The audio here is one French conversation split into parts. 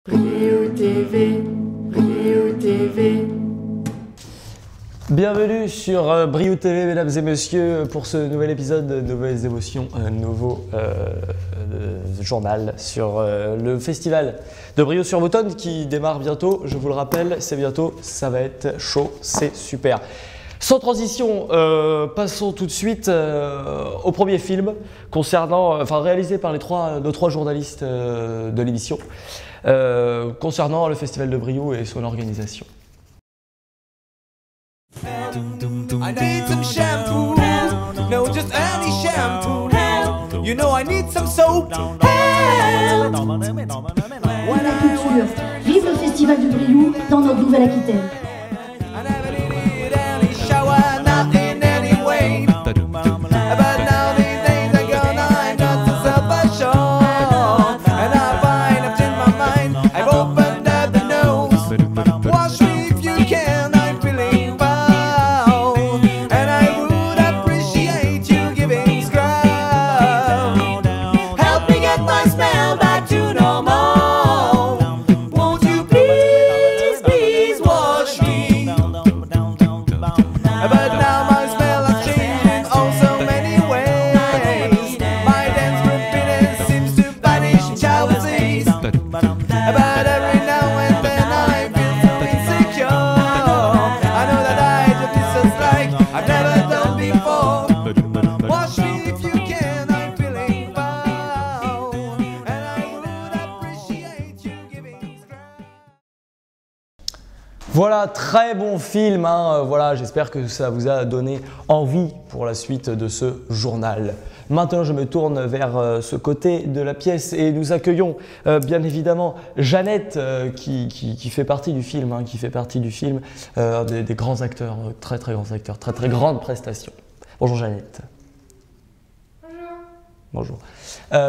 Brio TV, Brio TV. Bienvenue sur Brio TV, mesdames et messieurs, pour ce nouvel épisode de Nouvelles Émotions, un nouveau journal sur le festival de Brio-sur-Moutonne qui démarre bientôt. Je vous le rappelle, c'est bientôt, ça va être chaud, c'est super. Sans transition, passons tout de suite au premier film réalisé par nos trois journalistes de l'émission concernant le festival de Brio et son organisation. I need some shampoo, no just any shampoo. You know I need some soap. La culture, vive le festival du Briou dans notre Nouvelle-Aquitaine. I never needed any shower, not in any way. But now these days are gone, I'm not so self-assured. And I find I've changed my mind, I've opened up the nose. Wash me if you can, I'm feeling foul. And I would appreciate you giving scrub. Help me get my smell back to normal. Won't you please, please wash me? But now my smell has changed in oh so many ways. My dance rapidity seems to vanish in shower seas. But every now and then I feel so insecure. I know that I just did just like I've never done before. Wash me if you can, I'm feeling foul. And I would appreciate you giving scrub. Voilà, très bon film, hein. Voilà, j'espère que ça vous a donné envie pour la suite de ce journal. Maintenant, je me tourne vers ce côté de la pièce et nous accueillons bien évidemment Jeannette qui fait partie du film, hein, des grands acteurs, très grands acteurs, très grandes prestations. Bonjour Jeannette. Bonjour.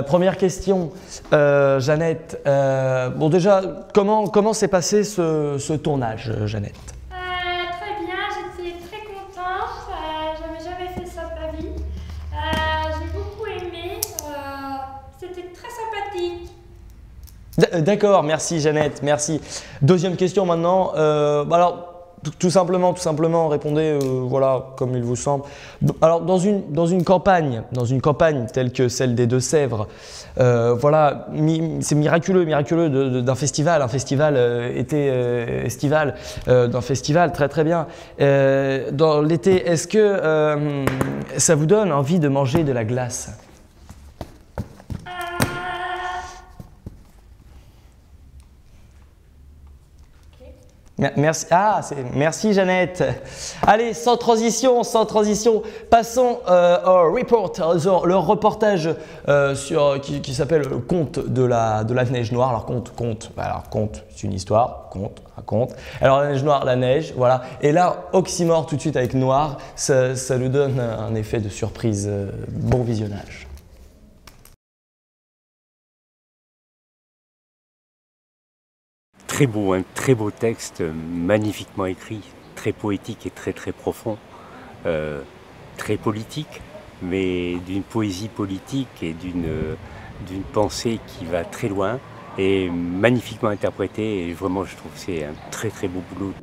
Première question, Jeannette. Bon déjà, comment s'est passé ce tournage, Jeannette? Très bien, j'étais très contente, j'avais jamais fait ça de ma vie. J'ai beaucoup aimé, c'était très sympathique. D'accord, merci Jeannette, merci. Deuxième question maintenant. Alors, tout simplement, répondez voilà, comme il vous semble. Alors, dans une campagne telle que celle des Deux-Sèvres, voilà, c'est miraculeux d'un festival, estival, d'un festival très bien. Dans l'été, est-ce que ça vous donne envie de manger de la glace? Merci Jeannette. Allez, sans transition, passons au report, le reportage qui s'appelle le conte de la neige noire. Alors conte, c'est une histoire, un conte. Alors la neige noire, la neige, voilà. Et là, oxymore tout de suite avec noir, ça nous donne un effet de surprise. Bon visionnage. Un très beau texte, magnifiquement écrit, très poétique et très profond, très politique, mais d'une poésie politique et d'une pensée qui va très loin et magnifiquement interprétée. Et vraiment, je trouve que c'est un très beau boulot.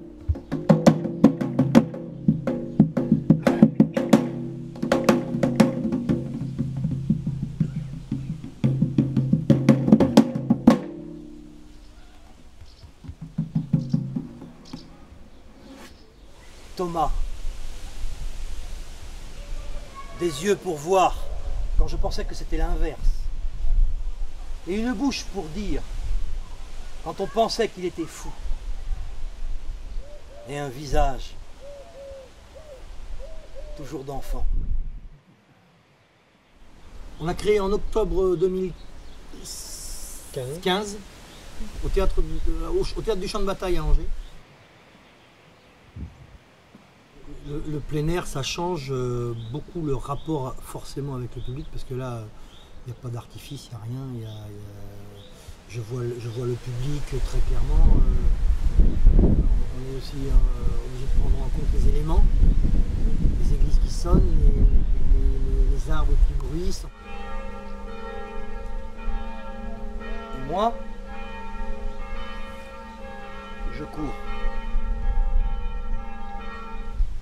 Thomas, des yeux pour voir quand je pensais que c'était l'inverse, et une bouche pour dire quand on pensait qu'il était fou, et un visage toujours d'enfant. On a créé en octobre 2015 au théâtre du Champ de Bataille à Angers. Le plein air, ça change beaucoup le rapport forcément avec le public, parce que là, il n'y a pas d'artifice, il n'y a rien. Je vois le public très clairement. On est aussi obligé de prendre en compte les éléments, les églises qui sonnent, les arbres qui bruissent. Moi, je cours.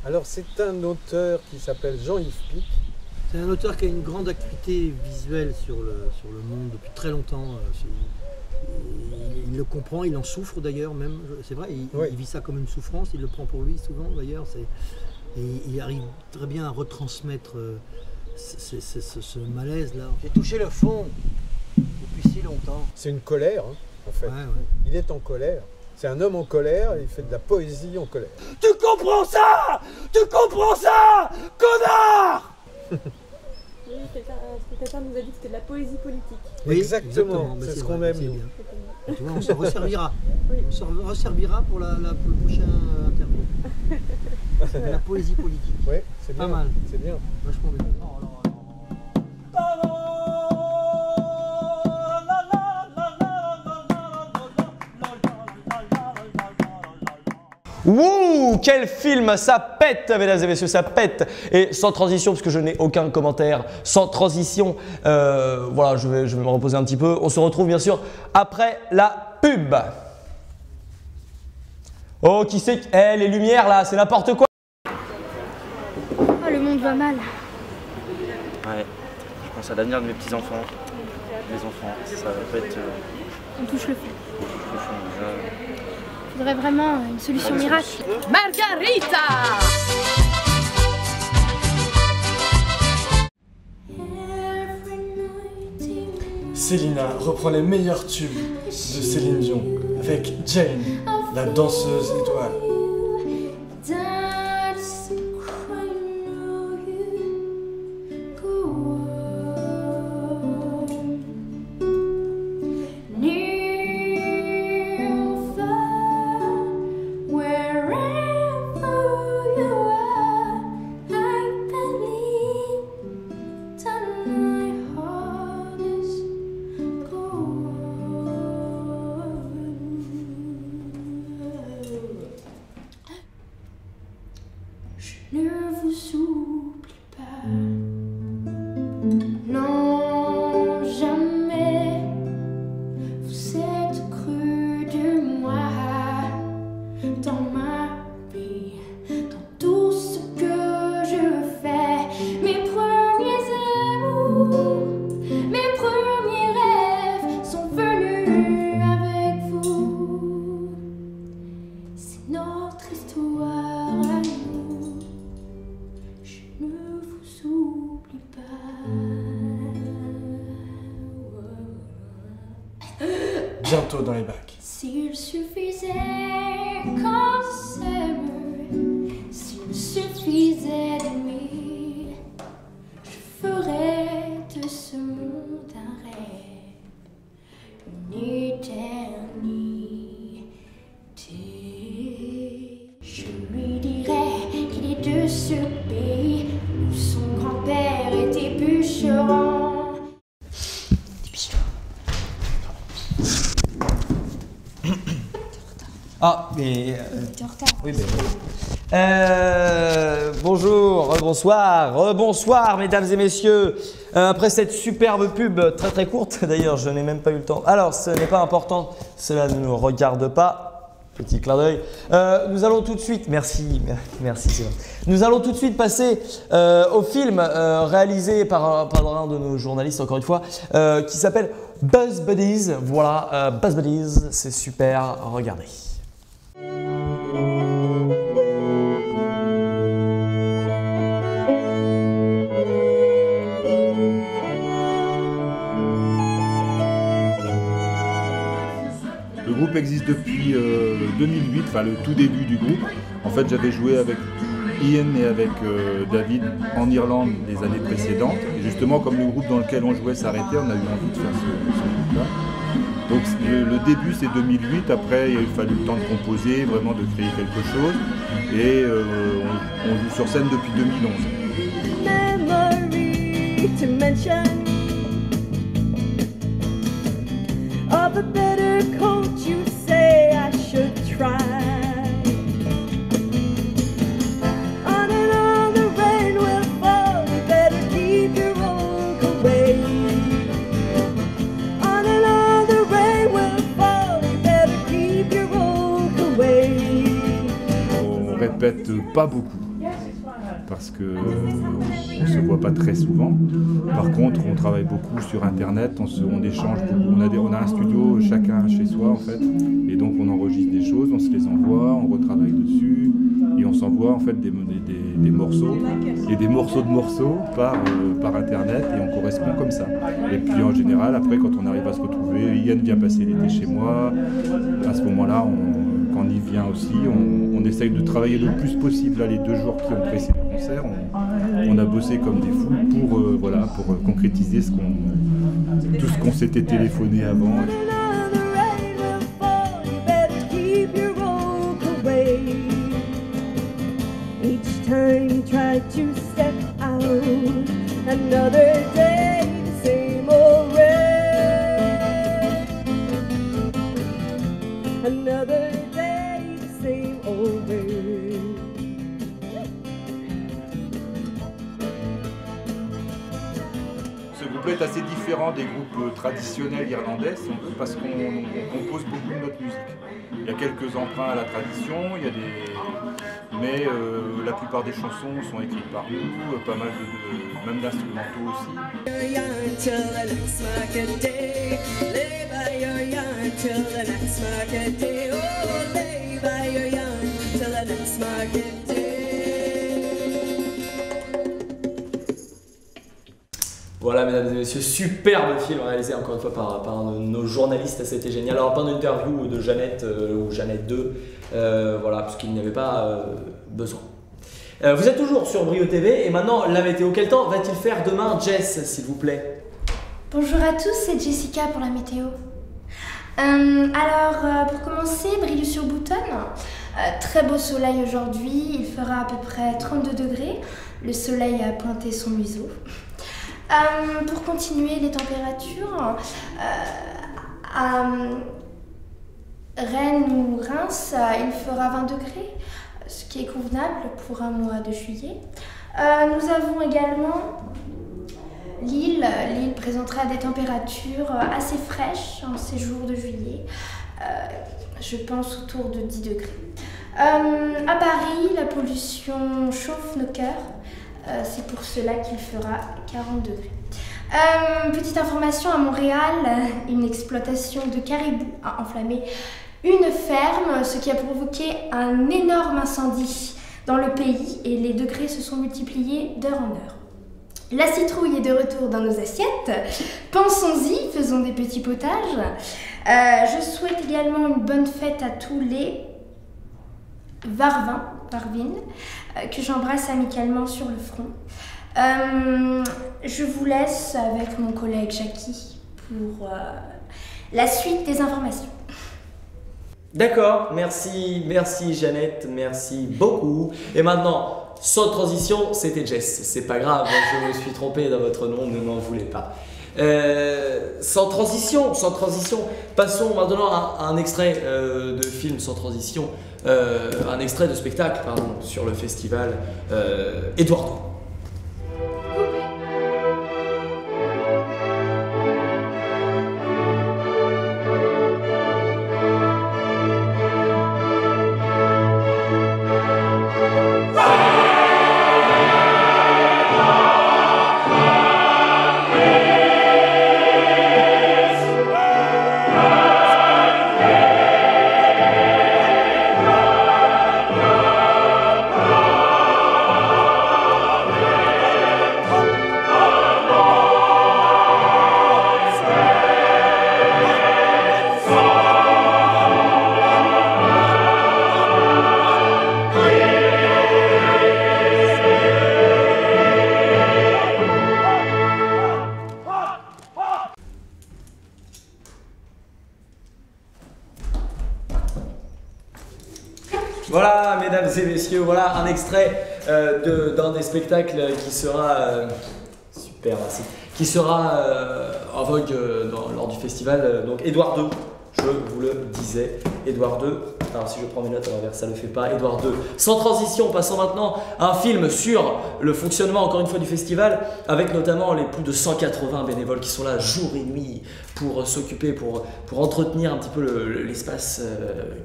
Alors c'est un auteur qui s'appelle Jean-Yves Pic. C'est un auteur qui a une grande activité visuelle sur le monde depuis très longtemps. Il le comprend, il en souffre d'ailleurs même, c'est vrai, il vit ça comme une souffrance, il le prend pour lui souvent d'ailleurs. Et il arrive très bien à retransmettre ce malaise-là. J'ai touché le fond depuis si longtemps. C'est une colère, hein, en fait. Ouais, ouais. Il est en colère. C'est un homme en colère et il fait de la poésie en colère. Tu comprends ça? Tu comprends ça? Connard! Oui, quelqu'un nous a dit que c'était de la poésie politique. Oui, exactement. C'est ce qu'on aime, nous. Tu vois, on s'en resservira. Oui. On s'en resservira pour la prochaine interview. La poésie politique. Oui, c'est bien. Pas mal. C'est bien. Vachement bien. Wouh, quel film, ça pète, mesdames et messieurs, ça pète. Et sans transition, parce que je n'ai aucun commentaire, sans transition, voilà, je vais me reposer un petit peu. On se retrouve bien sûr après la pub. Oh, qui c'est? Eh, les lumières là, c'est n'importe quoi. Oh, le monde va mal. Ouais, je pense à l'avenir de mes petits-enfants. Mes enfants, ça va pas être... On touche le fond. Il faudrait vraiment une solution miracle. Margarita! Célina reprend les meilleurs tubes de Céline Dion avec Jane, la danseuse étoile. Ne vous oublie pas, non jamais, vous êtes cru de moi, dans ma vie, dans tout ce que je fais, mes premiers amours, mes premiers rêves sont venus avec vous, c'est notre histoire. Ne vous oublie pas. Bientôt dans les bacs. S'il suffisait qu'on s'aime, s'il suffisait d'aimer, je ferais de ce monde un rêve, une éternité. Je lui dirais qu'il est de ce pays où son grand-père était bûcheron. Ah, mais... T'es en retard. Oui, bonjour, bonsoir, mesdames et messieurs. Après cette superbe pub très très courte, d'ailleurs, je n'ai même pas eu le temps. Alors, ce n'est pas important, cela ne nous regarde pas. Petit clin d'œil. Nous allons tout de suite, merci Sylvain. Nous allons tout de suite passer au film réalisé par un de nos journalistes, encore une fois, qui s'appelle Buzz Buddies. Voilà, Buzz Buddies, c'est super, regardez. Le groupe existe depuis 2008, enfin le tout début du groupe. En fait, j'avais joué avec Ian et avec David en Irlande les années précédentes. Et justement, comme le groupe dans lequel on jouait s'arrêtait, on a eu envie de faire ce groupe-là. Donc le début c'est 2008, après il a fallu le temps de composer, vraiment de créer quelque chose. Et on joue sur scène depuis 2011. Memory to mention of a better coat, you say I should try. On and on the rain will fall, you better keep your old away. On and on the rain will fall, you better keep your old away. répète pas beaucoup parce qu'on ne se voit pas très souvent. Par contre, on travaille beaucoup sur Internet, on échange beaucoup. On a un studio chacun chez soi en fait, et donc on enregistre des choses, on se les envoie, on retravaille dessus, et on s'envoie en fait des morceaux et des morceaux de morceaux par Internet, et on correspond comme ça. Et puis en général, après, quand on arrive à se retrouver, Ian vient passer l'été chez moi. À ce moment-là, quand il vient aussi, on essaye de travailler le plus possible. Là, les 2 jours qui ont précédé le concert, on a bossé comme des fous pour concrétiser tout ce qu'on s'était téléphoné avant. Each time you try to step out, another day, the same old road. Another day, the same old road. Ce groupe est assez différent des groupes traditionnels irlandais parce qu'on compose beaucoup de notre musique. Il y a quelques emprunts à la tradition, mais la plupart des chansons sont écrites par nous, pas mal même d'instrumentaux aussi. Voilà, mesdames et messieurs, superbe film réalisé encore une fois par un de nos journalistes, c'était génial. Alors, pas d'interview de Jeannette ou Jeannette 2, voilà, parce qu'il n'y avait pas besoin. Vous êtes toujours sur Brio TV et maintenant la météo. Quel temps va-t-il faire demain, Jess, s'il vous plaît? Bonjour à tous, c'est Jessica pour la météo. Alors, pour commencer, Brilly-sur-Boutonne, très beau soleil aujourd'hui, il fera à peu près 32 degrés, le soleil a pointé son museau. Pour continuer les températures, à Rennes ou Reims, il fera 20 degrés, ce qui est convenable pour un mois de juillet. Nous avons également Lille. Lille présentera des températures assez fraîches en ces jours de juillet, je pense autour de 10 degrés. À Paris, la pollution chauffe nos cœurs. C'est pour cela qu'il fera 40 degrés. Petite information, à Montréal, une exploitation de caribous a enflammé une ferme, ce qui a provoqué un énorme incendie dans le pays et les degrés se sont multipliés d'heure en heure. La citrouille est de retour dans nos assiettes. Pensons-y, faisons des petits potages. Je souhaite également une bonne fête à tous les Varvins, que j'embrasse amicalement sur le front. Je vous laisse avec mon collègue Jackie pour la suite des informations. D'accord, merci Jeannette, merci beaucoup. Et maintenant, sans transition, c'était Jess, c'est pas grave, je me suis trompé dans votre nom, ne m'en voulez pas. Sans transition, passons maintenant à un extrait de film sans transition, un extrait de spectacle, pardon, sur le festival Édouard II. Voilà, mesdames et messieurs, voilà un extrait d'un des spectacles qui sera super, merci, qui sera en vogue lors du festival, donc Édouard II. je vous le disais. Édouard II, alors si je prends mes notes à l'envers, ça ne le fait pas. Édouard II. Sans transition, passons maintenant à un film sur le fonctionnement, encore une fois, du festival, avec notamment les plus de 180 bénévoles qui sont là jour et nuit pour s'occuper, pour entretenir un petit peu l'espace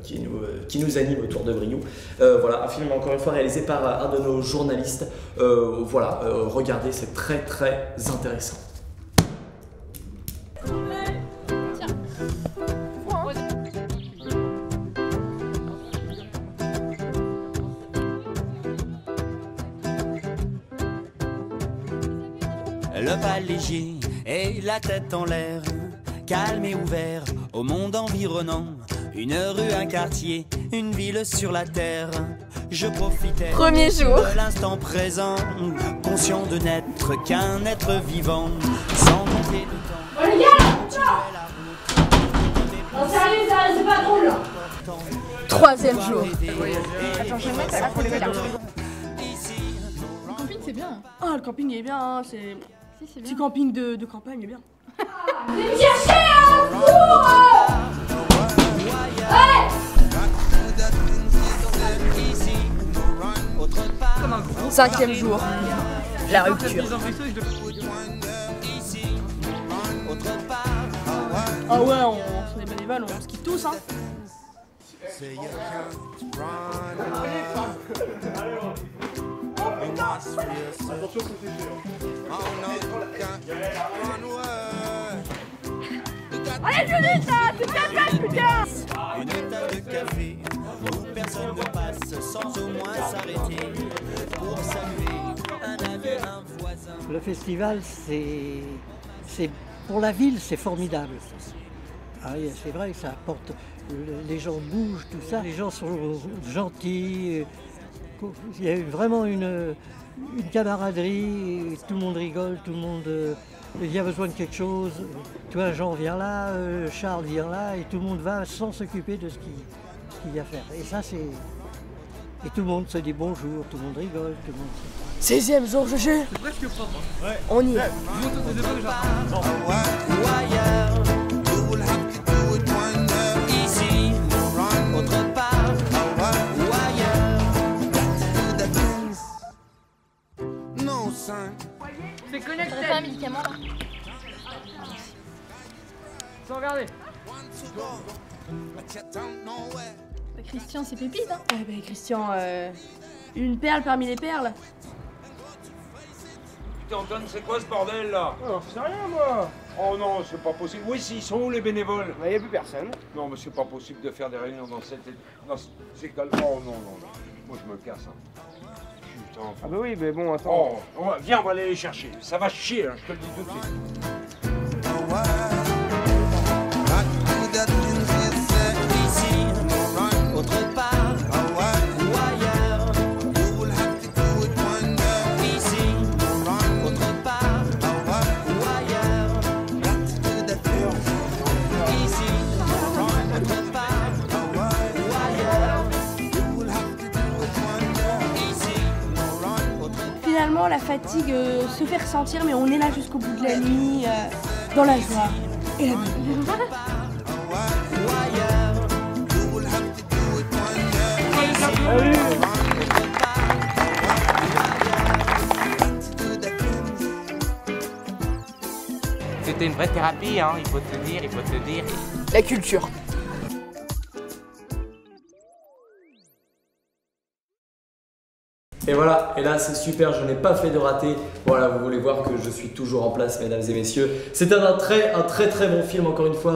qui nous anime autour de Brioude. Voilà, un film encore une fois réalisé par un de nos journalistes. Voilà, regardez, c'est très très intéressant. Le pas léger et la tête en l'air, calme et ouvert au monde environnant. Une rue, un quartier, une ville sur la terre. Je profitais Premier jour de l'instant présent, conscient de n'être qu'un être vivant, sans compter le temps. Oh les gars, non sérieux, ça c'est pas drôle. Troisième jour. Attends, je vais mettre à côté là. Le camping c'est bien. Ah le camping est bien, hein. C'est petit camping de campagne est bien. Venez me chercher un cours. Cinquième jour. La rupture. Ah ouais, on est bénévoles, on se quitte tous hein. Allez Judith, là, c'est bien, putain. Une tasse de café où personne ne passe sans au moins s'arrêter pour saluer un ami, un voisin. Le festival, c'est pour la ville, c'est formidable. Ah, c'est vrai que ça apporte, les gens bougent, tout ça, les gens sont gentils, il y a vraiment une camaraderie, tout le monde rigole, tout le monde, il y a besoin de quelque chose. Tu vois, Jean vient là, Charles vient là, et tout le monde va sans s'occuper de ce qu'il y a à faire. Et ça, c'est... Et tout le monde se dit bonjour, tout le monde rigole, tout le monde... 16e jour, GG. C'est presque propre. Ouais. On y est. Ici, autre part, ou ailleurs. Non, C'est connecté. T'aurais pas un médicament là? Sans regarder. Bah, Christian, c'est pépite hein. Ouais bah Christian, une perle parmi les perles. Putain Antoine, c'est quoi ce bordel là? Oh, c'est rien moi. Oh non, c'est pas possible. Oui, si, ils sont où les bénévoles? Il n'y a plus personne. Non, mais c'est pas possible de faire des réunions dans cette école. Oh non, non, non. Moi je me casse. Hein. Putain. Ah bah oui, mais bon, attends. Oh, viens, on va aller les chercher. Ça va chier, hein, je te le dis tout de suite. Ici, autre part, ou ailleurs. Ici, autre part, ou ailleurs. Ici, autre part, ou ailleurs. Ici, Finalement, la fatigue se fait ressentir, mais on est là jusqu'au bout de la nuit, dans la joie et la bonne. C'était une vraie thérapie, hein, il faut te dire, il faut te dire. La culture. Et voilà, et là c'est super, je n'ai pas fait de raté. Voilà, vous voulez voir que je suis toujours en place, mesdames et messieurs. C'était un très bon film, encore une fois,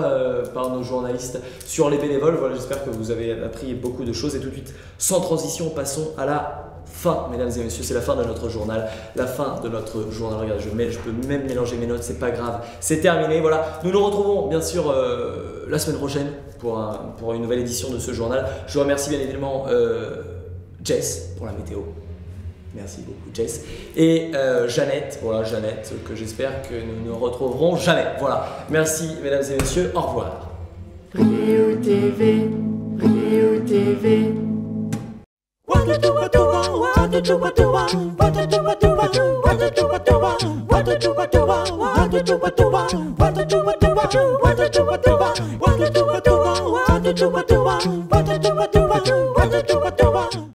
par nos journalistes sur les bénévoles. Voilà, j'espère que vous avez appris beaucoup de choses. Et tout de suite, sans transition, passons à la fin, mesdames et messieurs. C'est la fin de notre journal. La fin de notre journal. Regardez, je peux même mélanger mes notes, c'est pas grave. C'est terminé, voilà. Nous nous retrouvons bien sûr la semaine prochaine pour une nouvelle édition de ce journal. Je remercie bien évidemment Jess pour la météo. Merci beaucoup Jess. Et Jeannette, voilà Jeannette, que j'espère que nous ne retrouverons jamais. Voilà, merci mesdames et messieurs, au revoir. Brioude TV, Brioude TV. What What